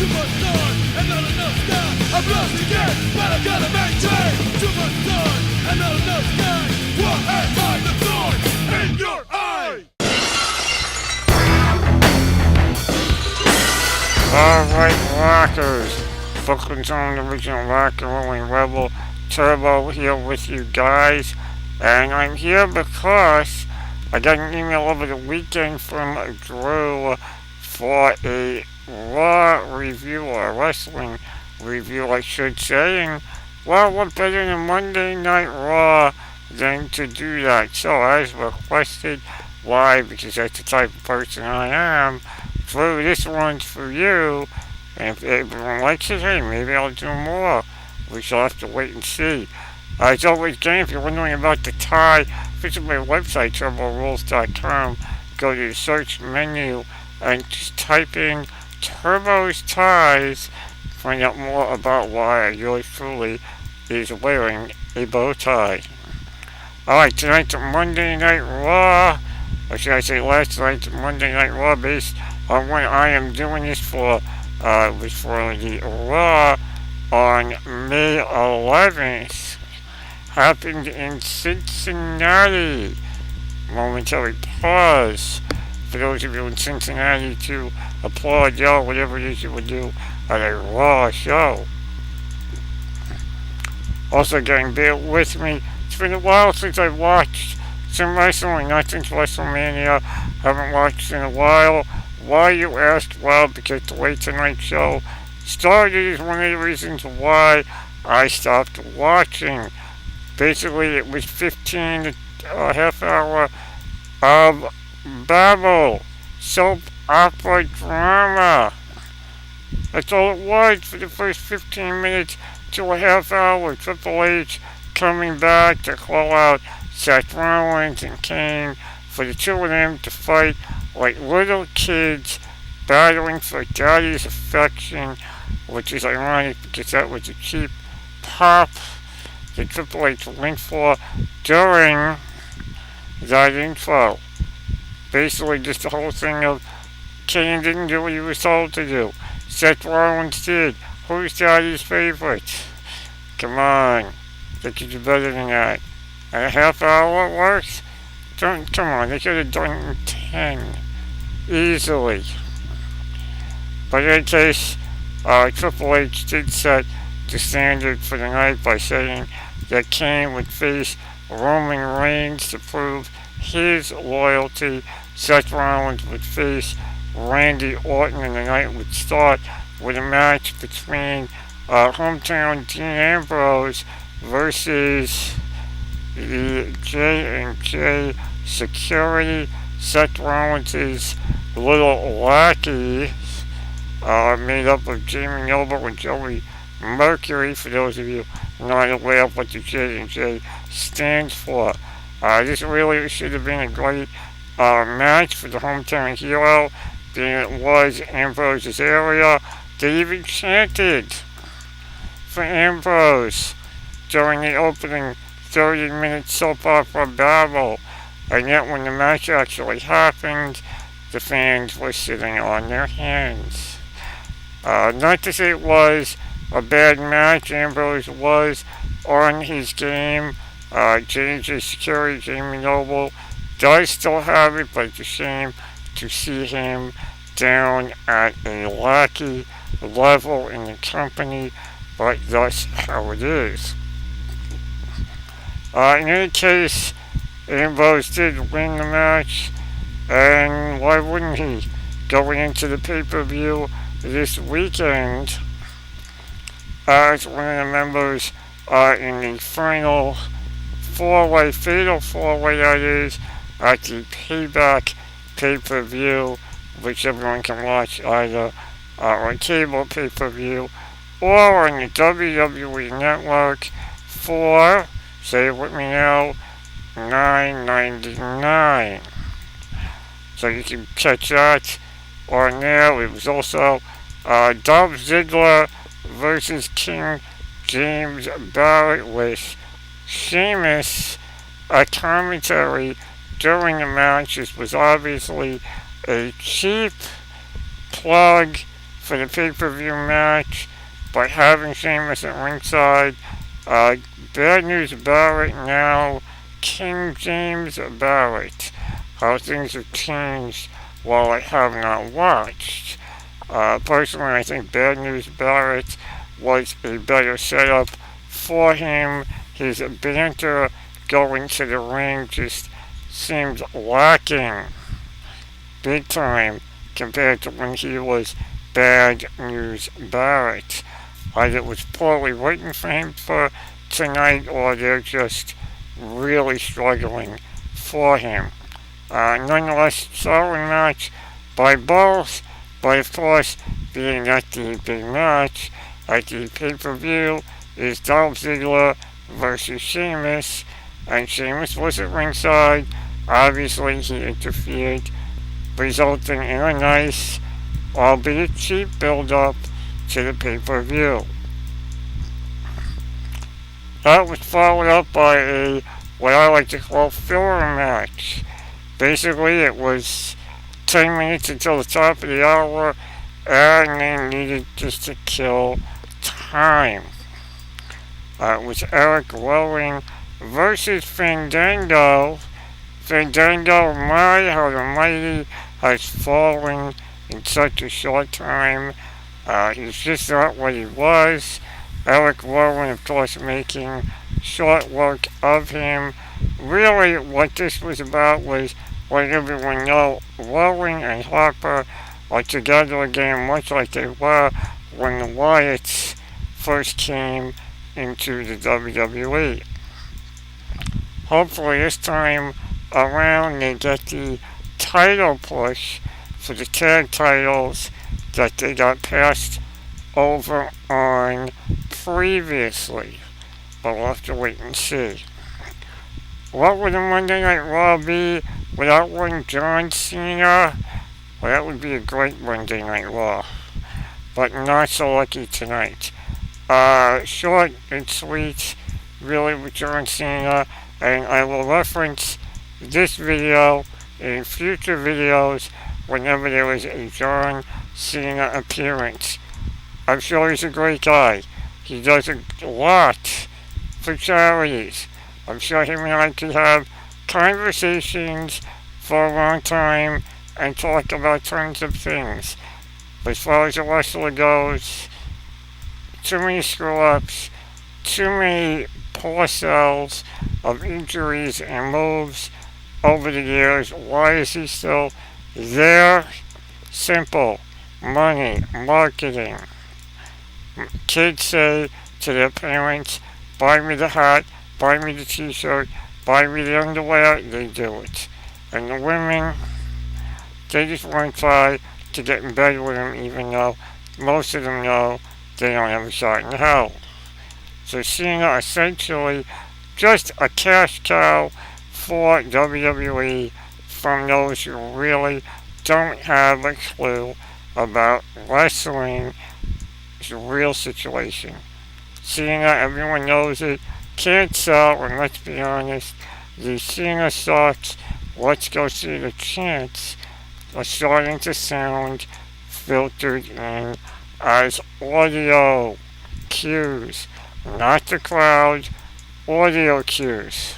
Superstar and not enough sky. I'm lost again, but I gotta maintain. Superstar and not enough sky. Why am I the thorn in your eye? Alright, rockers. Brooklyn's own original rock and rolling rebel Turbo here with you guys. And I'm here because I got an email over the weekend from Drew for a Raw review, or a wrestling review I should say. And well, what better than Monday Night Raw than to do that? So as requested, why? Because that's the type of person I am. Drew, this one's for you. And if everyone likes it, hey, maybe I'll do more. We shall have to wait and see. As always, gang, if you're wondering about the tie, visit my website, turborules.com. Go to the search menu and just type in Turbo's Ties. Find out more about why yours truly is wearing a bow tie. Alright, tonight's Monday Night Raw. Or should I say last night's Monday Night Raw, based on when I am doing this for, was for the Raw on May 11th. Happened in Cincinnati. Momentary pause for those of you in Cincinnati to applaud, yell, whatever it is you would do at a Raw show. Also, gang, bear with me. It's been a while since I've watched some wrestling, not since WrestleMania. Haven't watched in a while. Why, you asked? Well, because the way tonight's show started is one of the reasons why I stopped watching. Basically, it was 15 to a half hour of babble, soap opera drama. That's all it was for the first 15 minutes to a half hour. Triple H coming back to call out Seth Rollins and Kane for the two of them to fight like little kids battling for daddy's affection, which is ironic because that was a cheap pop that Triple H went for during that intro. Basically just the whole thing of Kane didn't do what he was told to do. Seth Rollins did. Who's daddy's favorite? Come on. They could do better than that. And a half hour works? Come on, they could have done it in 10. Easily. But in any case, Triple H did set the standard for the night by saying that Kane would face Roman Reigns to prove his loyalty. Seth Rollins would face Randy Orton, and the night would start with a match between hometown Dean Ambrose versus the J&J Security. Seth Rollins' little lackey, made up of Jamie Noble and Joey Mercury, for those of you not aware of what the J&J stands for. This really should have been a great match for the hometown hero, being it was Ambrose's area. They even chanted for Ambrose during the opening 30-minute soap opera babble. And yet when the match actually happened, the fans were sitting on their hands. Not to say it was a bad match. Ambrose was on his game. J&J Security, Jamie Noble, does still have it, but it's a shame to see him down at a lackey level in the company, but that's how it is. In any case, Ambrose did win the match, and why wouldn't he? Going into the pay-per-view this weekend, as one of the members in the final four-way, fatal four-way that is, at the Payback pay-per-view, which everyone can watch either on cable pay-per-view or on the WWE Network for, say it with me now, $9.99. So you can catch that on there. It was also Dolph Ziggler versus King James Barrett with Sheamus a commentary during the match. This was obviously a cheap plug for the pay-per-view match by having Sheamus at ringside. Uh, Bad News Barrett now King James Barrett. How things have changed while I have not watched. Personally, I think Bad News Barrett was a better setup for him. His banter going to the ring just seemed lacking big time compared to when he was Bad News Barrett. Either it was poorly written for him for tonight or they're just really struggling for him. Nonetheless, solid match by both, but of course, being at the big match at the pay-per-view is Dolph Ziggler versus Sheamus, and Sheamus was at ringside. Obviously, he interfered, resulting in a nice, albeit cheap, build-up to the pay-per-view. That was followed up by a, what I like to call, filler match. Basically, it was 10 minutes until the top of the hour, and they needed just to kill time. It was Eric Rowan versus Fandango. Fandango, my, how the mighty has fallen in such a short time. He's just not what he was. Eric Rowan, of course, making short work of him. Really, what this was about was let everyone know Rowan and Harper are together again, much like they were when the Wyatts first came into the WWE. Hopefully this time around they get the title push for the tag titles that they got passed over on previously. But we'll have to wait and see. What would a Monday Night Raw be without one John Cena? Well, that would be a great Monday Night Raw. But not so lucky tonight. Short and sweet, really, with John Cena. And I will reference this video in future videos whenever there is a John Cena appearance. I'm sure he's a great guy. He does a lot for charities. I'm sure him and I could have conversations for a long time and talk about tons of things. But as far as a wrestler goes, too many screw-ups, too many poor sells of injuries and moves over the years. Why is he still there? Simple. Money, marketing. Kids say to their parents, buy me the hat, buy me the t-shirt, buy me the underwear. They do it. And the women, they just want to try to get in bed with them, even though most of them know they don't have a shot in hell. So Cena essentially just a cash cow for WWE from those who really don't have a clue about wrestling. It's a real situation. Cena, everyone knows it, can't sell, and let's be honest, the Cena socks, let's go see the chants, are starting to sound filtered in as audio cues, not the crowd, audio cues.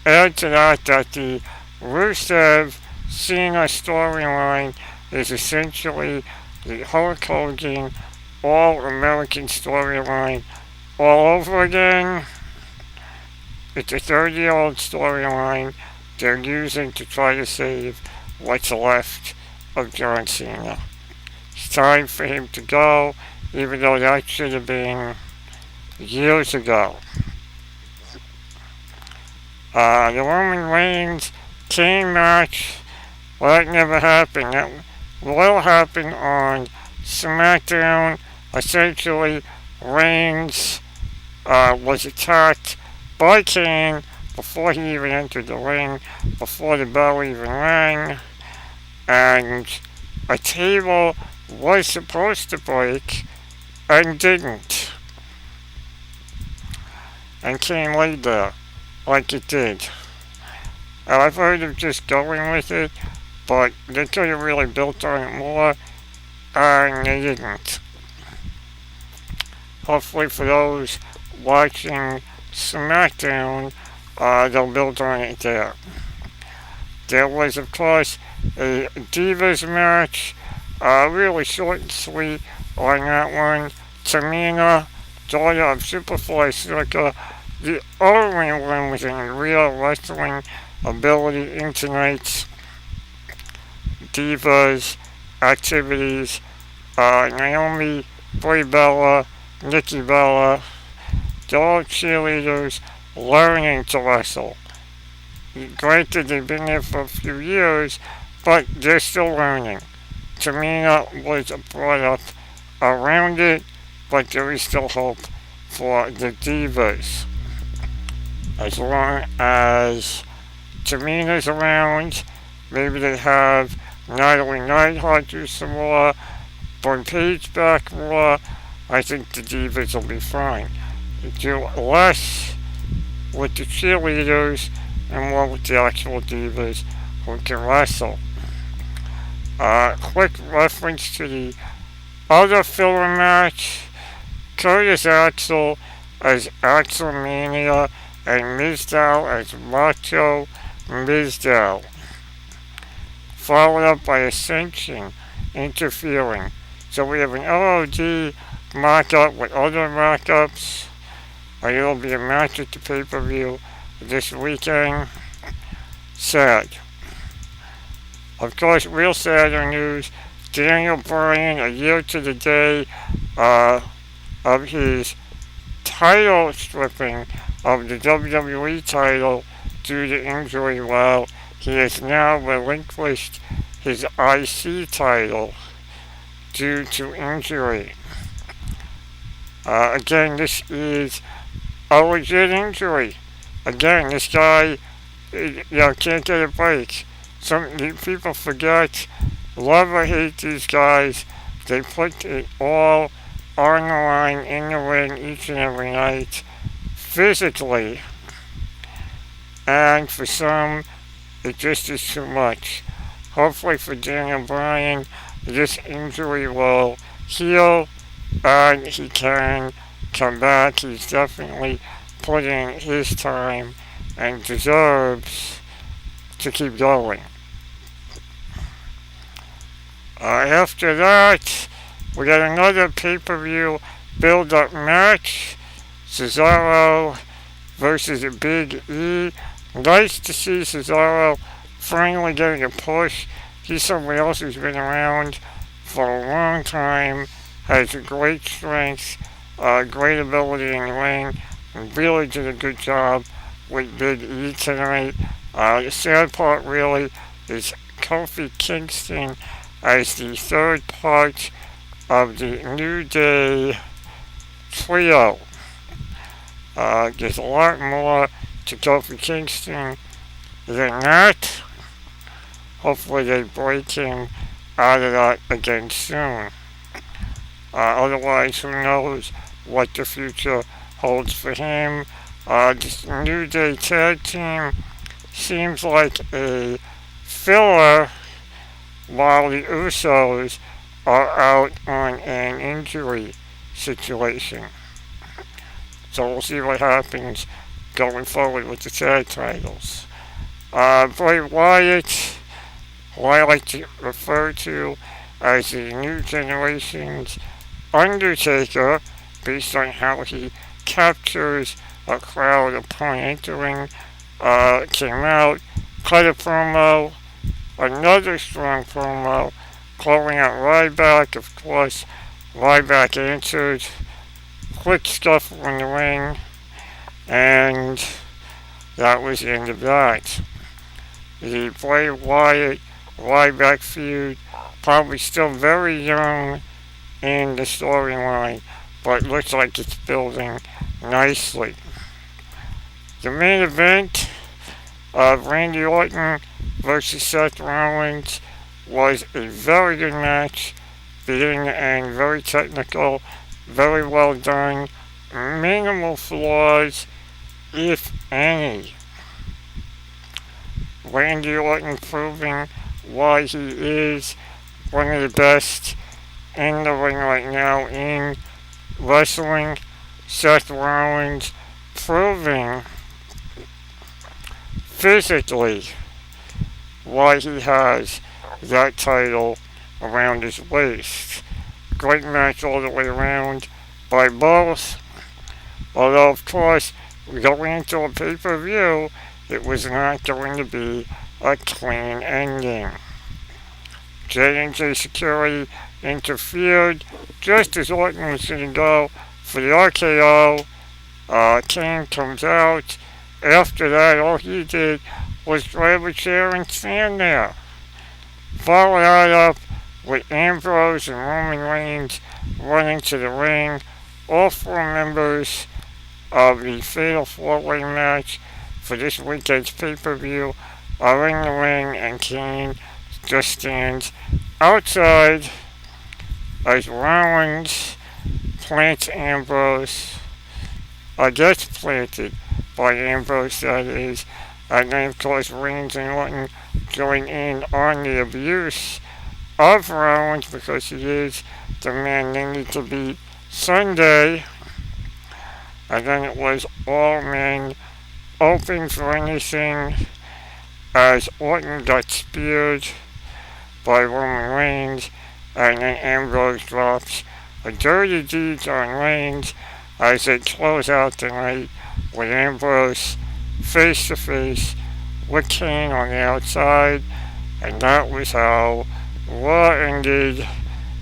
Add to that the Rusev Cena storyline is essentially the Hulk Hogan All-American storyline all over again. It's a 30-year-old storyline they're using to try to save what's left of John Cena. It's time for him to go, even though that should have been years ago. The Roman Reigns Kane match, well, that never happened. That will happen on SmackDown. Essentially, Reigns was attacked by Kane before he even entered the ring, before the bell even rang, and a table was supposed to break and didn't. And Kane laid there like it did. And I've heard of just going with it, but they could have really built on it more. and they didn't. Hopefully for those watching SmackDown, they'll build on it there. There was, of course, a Divas match, really short and sweet on that one. Tamina, daughter of Superfly Snuka, the only one with any real wrestling ability in tonight's Divas activities. Naomi, Brie Bella, Nikki Bella, they're all cheerleaders learning to wrestle. Granted, they've been there for a few years, but they're still learning. Tamina was brought up around it, but there is still hope for the Divas. As long as Tamina's around, maybe they have Natalie Neidhart do some more, bring Paige back more, I think the Divas will be fine. Do less with the cheerleaders and more with the actual Divas who can wrestle. Quick reference to the other filler match. Curtis Axel as Axelmania and Mizdow as Macho Mizdow. Followed up by Ascension interfering. So we have an LOD mock-up with other mock-ups. It'll be a match at the pay-per-view this weekend. Sad. Of course, real sadder news. Daniel Bryan, a year to the day of his title stripping of the WWE title due to injury, while he has now relinquished his IC title due to injury. Again, this is a legit injury. Again, this guy, can't get a break. Some people forget, love or hate these guys, they put it all on the line in the ring each and every night, physically. And for some, it just is too much. Hopefully for Daniel Bryan, this injury will heal and he can come back. He's definitely put in his time and deserves to keep going. After that, we got another pay-per-view build-up match. Cesaro versus Big E. Nice to see Cesaro finally getting a push. He's somebody else who's been around for a long time, has great strength, great ability in the ring, and really did a good job with Big E tonight. The sad part really is Kofi Kingston as the third part of the New Day trio. There's a lot more to Kofi Kingston than that. Hopefully they break him out of that again soon. Otherwise, who knows what the future holds for him. This New Day tag team seems like a filler while the Usos are out on an injury situation. So we'll see what happens going forward with the tag titles. Bray Wyatt, who I like to refer to as the new generation's Undertaker, based on how he captures a crowd upon entering, came out, cut a promo, another strong promo, calling out Ryback. Of course, Ryback answered. Quick scuffle in the ring, and that was the end of that. The Bray Wyatt Ryback feud, probably still very young in the storyline, but looks like it's building nicely. The main event of Randy Orton versus Seth Rollins was a very good match, beginning to end, very technical, very well done, minimal flaws, if any. Randy Orton proving why he is one of the best in the ring right now in wrestling. Seth Rollins proving physically why he has that title around his waist. Great match all the way around by both. Although, of course, going into a pay-per-view, it was not going to be a clean ending. J&J Security interfered just as Orton was going to go for the RKO. Kane comes out. After that, all he did was grab a chair and stand there. Follow that up with Ambrose and Roman Reigns running to the ring. All four members of the Fatal 4-Way match for this weekend's pay-per-view are in the ring, and Kane just stands outside as Rollins plants Ambrose, gets planted by Ambrose, that is, and then of course Reigns and Orton join in on the abuse of Rollins because he is the man they need to beat Sunday. And then it was all men open for anything as Orton got speared by Roman Reigns, and then Ambrose drops a dirty deeds on Reigns as they close out the night with Ambrose face to face with Kane on the outside, and that was how Raw ended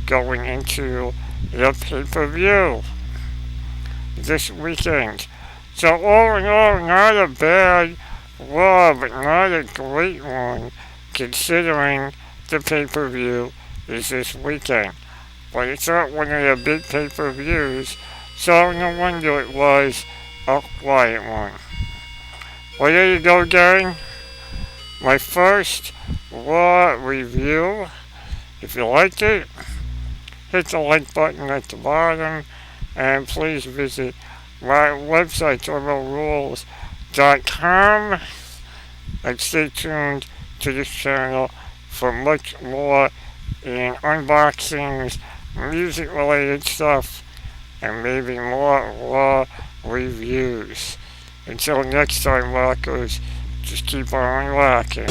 going into the pay-per-view this weekend. So all in all, not a bad Raw, but not a great one considering the pay-per-view is this weekend. But it's not one of the big pay-per-views, so no wonder it was a quiet one. Well, there you go, gang. My first Raw review. If you liked it, hit the like button at the bottom, and please visit my website, TurboRules.com, and stay tuned to this channel for much more in unboxings, music-related stuff, and maybe more Raw reviews. Until next time, rockers, just keep on rocking.